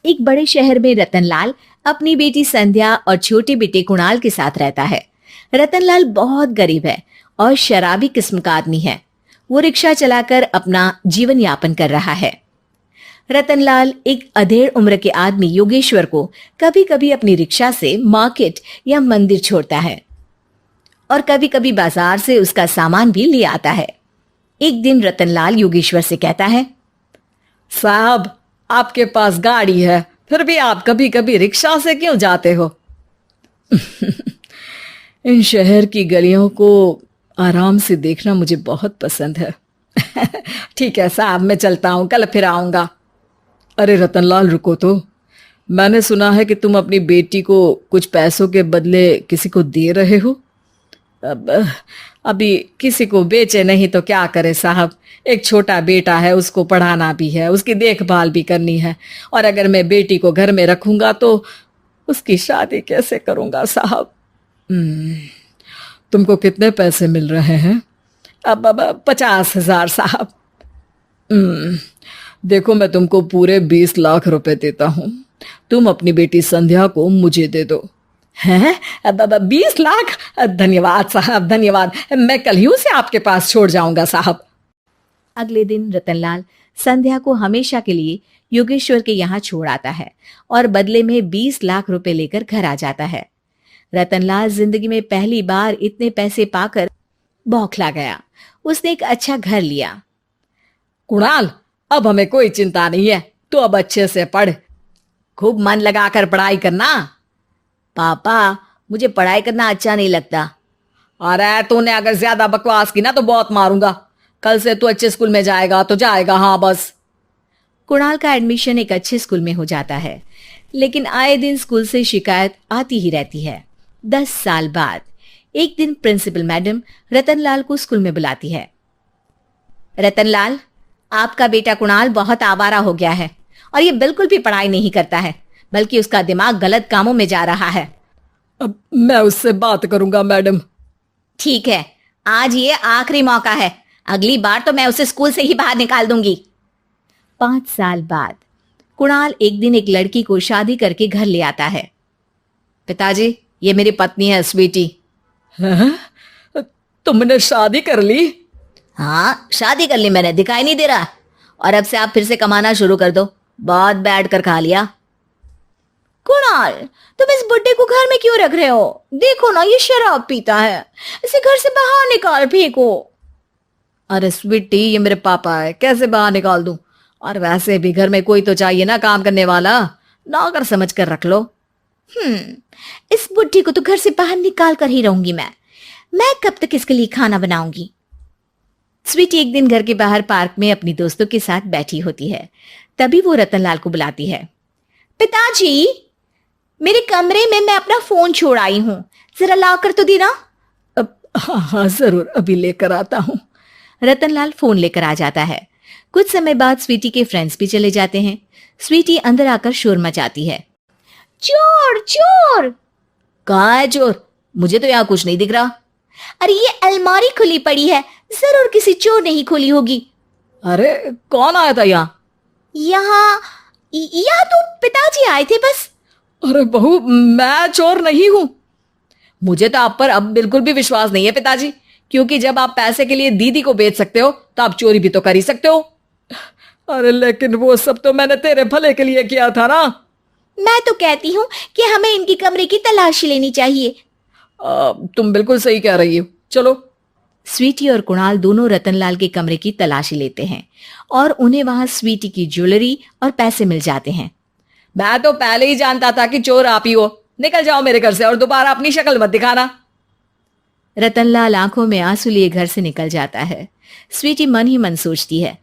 एक बड़े शहर में रतनलाल अपनी बेटी संध्या और छोटे बेटे कुणाल के साथ रहता है। रतनलाल बहुत गरीब है और शराबी किस्म का आदमी है। वो रिक्शा चलाकर अपना जीवन यापन कर रहा है। रतनलाल एक अधेड़ उम्र के आदमी योगेश्वर को कभी कभी अपनी रिक्शा से मार्केट या मंदिर छोड़ता है और कभी कभी बाजार से उसका सामान भी ले आता है। एक दिन रतनलाल योगेश्वर से कहता है, साहब, आपके पास गाड़ी है, फिर भी आप कभी कभी रिक्शा से क्यों जाते हो? इन शहर की गलियों को आराम से देखना मुझे बहुत पसंद है। ठीक है साहब, मैं चलता हूँ, कल फिर आऊंगा। अरे रतनलाल, रुको तो। मैंने सुना है कि तुम अपनी बेटी को कुछ पैसों के बदले किसी को दे रहे हो। अभी किसी को बेचे नहीं तो क्या करे साहब। एक छोटा बेटा है, उसको पढ़ाना भी है, उसकी देखभाल भी करनी है, और अगर मैं बेटी को घर में रखूंगा तो उसकी शादी कैसे करूंगा साहब। तुमको कितने पैसे मिल रहे हैं? अब 50,000 साहब। देखो, मैं तुमको पूरे 20 लाख रुपए देता हूँ। तुम अपनी बेटी संध्या को मुझे दे दो। हैं? अब 20 लाख? धन्यवाद साहब, धन्यवाद। मैं कल ही उसे आपके पास छोड़ जाऊंगा साहब। अगले दिन रतनलाल संध्या को हमेशा के लिए योगेश्वर के यहाँ छोड़ आता है और बदले में 20 लाख रुपए लेकर घर आ जाता है। रतनलाल जिंदगी में पहली बार इतने पैसे पाकर बौखला गया। उसने एक अच्छा घर लिया। कुणाल, अब हमें कोई चिंता नहीं है, तो अब अच्छे से पढ़, खूब मन लगाकर पढ़ाई करना। पापा, मुझे पढ़ाई करना अच्छा नहीं लगता। अरे तूने अगर ज्यादा बकवास की ना तो बहुत मारूंगा। कल से तू अच्छे स्कूल में जाएगा तो जाएगा, हाँ बस। कुणाल का एडमिशन एक अच्छे स्कूल में हो जाता है, लेकिन आए दिन स्कूल से शिकायत आती ही रहती है। 10 साल बाद एक दिन प्रिंसिपल मैडम रतनलाल को स्कूल में बुलाती है। रतनलाल, आपका बेटा कुणाल बहुत आवारा हो गया है और ये बिल्कुल भी पढ़ाई नहीं करता है, बल्कि उसका दिमाग गलत कामों में जा रहा है। अब मैं उससे बात करूंगा मैडम। ठीक है, आज ये आखिरी मौका है, अगली बार तो मैं उसे स्कूल से ही बाहर निकाल दूंगी। 5 साल बाद कुणाल एक दिन एक लड़की को शादी करके घर ले आता है। पिताजी, ये मेरी पत्नी है स्वीटी। तुमने शादी कर ली? हाँ, शादी कर ली मैंने, दिखाई नहीं दे रहा? और अब से आप फिर से कमाना शुरू कर दो, बहुत बैठ कर खा लिया। कुणाल, तुम इस बुड्ढे को घर में क्यों रख रहे हो? देखो ना, ये शराब पीता है, इसे घर से बाहर निकाल फेंको। अरे स्वीटी, ये मेरे पापा है, कैसे बाहर निकाल दूं? और वैसे भी घर में कोई तो चाहिए ना काम करने वाला, नौकर समझ कर रख लो। इस बुड्ढी को तो घर से बाहर निकाल कर ही रहूंगी मैं कब तक इसके लिए खाना बनाऊंगी? स्वीटी एक दिन घर के बाहर पार्क में अपनी दोस्तों के साथ बैठी होती है। तभी वो रतनलाल को बुलाती है। पिताजी, मेरे कमरे में मैं अपना फोन छोड़ आई हूँ, जरा ला कर तो देना। हाँ जरूर, अभी लेकर आता हूँ। रतनलाल फोन लेकर आ जाता है। कुछ समय बाद स्वीटी के फ्रेंड्स भी चले जाते हैं। स्वीटी अंदर आकर शोर मचाती है। चोर चोर! कहाँ है चोर? मुझे तो यहाँ कुछ नहीं दिख रहा। अरे ये अलमारी खुली पड़ी है, जरूर किसी चोर ने ही खोली होगी। अरे कौन आया था यहाँ? यहाँ तो पिताजी आए थे बस। अरे बहू, मैं चोर नहीं हूँ। मुझे तो आप पर अब बिल्कुल भी विश्वास नहीं है पिताजी, क्योंकि जब आप पैसे के लिए दीदी को बेच सकते हो तो आप चोरी भी तो कर ही सकते हो। अरे लेकिन वो सब तो मैंने तेरे भले के लिए किया था ना। मैं तो कहती हूँ कि हमें इनकी कमरे की तलाशी लेनी चाहिए। तुम बिल्कुल सही कह रही हो, चलो। स्वीटी और कुणाल दोनों रतनलाल के कमरे की तलाशी लेते हैं और उन्हें वहां स्वीटी की ज्वेलरी और पैसे मिल जाते हैं। मैं तो पहले ही जानता था कि चोर आप ही हो। निकल जाओ मेरे घर से और दोबारा अपनी शक्ल मत दिखाना। रतनलाल आंखों में आंसू लिए घर से निकल जाता है। स्वीटी मन ही मन सोचती है,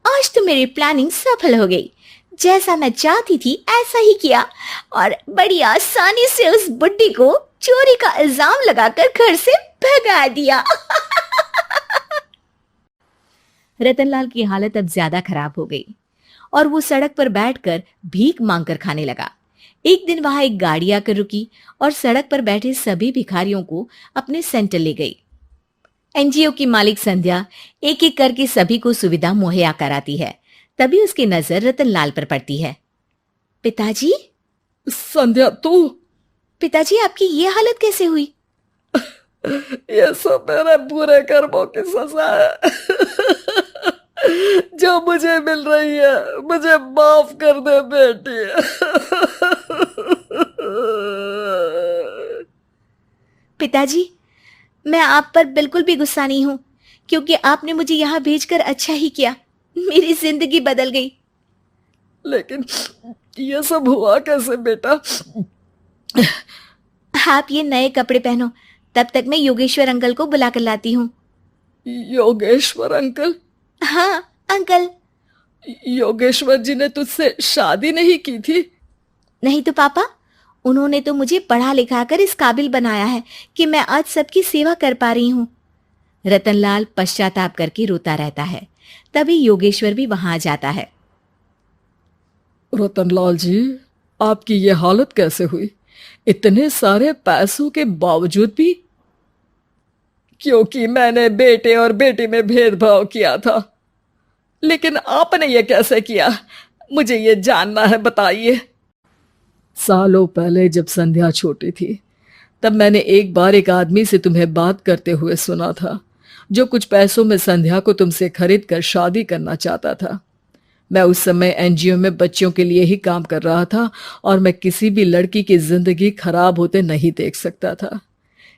आज तो मेरी प्लानिंग सफल हो गई। जैसा मैं चाहती थी ऐसा ही किया और बड़ी आसानी से उस बुड्ढी को चोरी का इल्जाम लगाकर घर से भगा दिया। रतनलाल की हालत अब ज्यादा खराब हो गई और वो सड़क पर बैठकर भीख मांगकर खाने लगा। एक दिन वहां एक गाड़ी आकर रुकी और सड़क पर बैठे सभी भिखारियों को अपने सेंटर ले गई। एनजीओ की मालिक संध्या एक एक करके सभी को सुविधा मुहैया कराती है। तभी उसकी नजर रतनलाल पर पड़ती है। पिताजी? संध्या तू? पिताजी, आपकी ये हालत कैसे हुई? ये सब मेरे बुरे कर्मों की सजा है जो मुझे मिल रही है। मुझे माफ कर दे बेटी। पिताजी, मैं आप पर बिल्कुल भी गुस्सा नहीं हूं, क्योंकि आपने मुझे यहाँ भेजकर अच्छा ही किया। मेरी जिंदगी बदल गई। लेकिन ये सब हुआ कैसे बेटा? आप ये नए कपड़े पहनो, तब तक मैं योगेश्वर अंकल को बुला कर लाती हूँ। योगेश्वर अंकल? हाँ अंकल। योगेश्वर जी ने तुझसे शादी नहीं की थी? नहीं तो पापा, उन्होंने तो मुझे पढ़ा लिखा कर इस काबिल बनाया है कि मैं आज सबकी सेवा कर पा रही हूँ। रतनलाल पश्चाताप करके रोता रहता है। तभी योगेश्वर भी वहां आ जाता है। रतनलाल जी, आपकी ये हालत कैसे हुई? इतने सारे पैसों के बावजूद भी? क्योंकि मैंने बेटे और बेटी में भेदभाव किया था। लेकिन आपने ये कैसे किया? मुझे ये जानना है, बताइए। सालों पहले जब संध्या छोटी थी, तब मैंने एक बार एक आदमी से तुम्हें बात करते हुए सुना था, जो कुछ पैसों में संध्या को तुमसे खरीद कर शादी करना चाहता था। मैं उस समय एनजीओ में बच्चों के लिए ही काम कर रहा था और मैं किसी भी लड़की की जिंदगी खराब होते नहीं देख सकता था।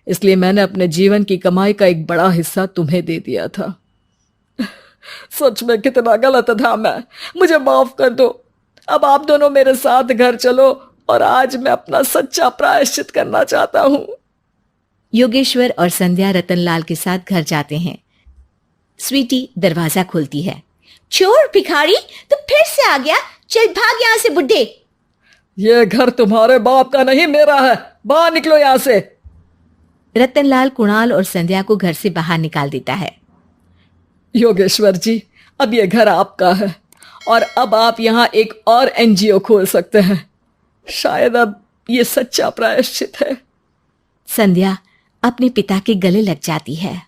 इसलिए मैंने अपने जीवन की कमाई का एक बड़ा हिस्सा तुम्हें दे दिया था। सच में कितना गलत था मैं। मुझे माफ कर दो। अब आप दोनों मेरे साथ घर चलो और आज मैं अपना सच्चा प्रायश्चित करना चाहता हूं। योगेश्वर और संध्या रतनलाल के साथ घर जाते हैं। स्वीटी दरवाजा खोलती है। चोर भिखारी, तो फिर से आ गया? चल भाग यहाँ से बुड्ढे। ये घर तुम्हारे बाप का नहीं, मेरा है। बाहर निकलो यहाँ से। रतनलाल कुणाल और संध्या को घर से बाहर निकाल देता है। योगेश्वर जी, अब ये घर आपका है और अब आप यहाँ एक और एनजीओ खोल सकते हैं। शायद अब ये सच्चा प्रायश्चित है। संध्या अपने पिता के गले लग जाती है।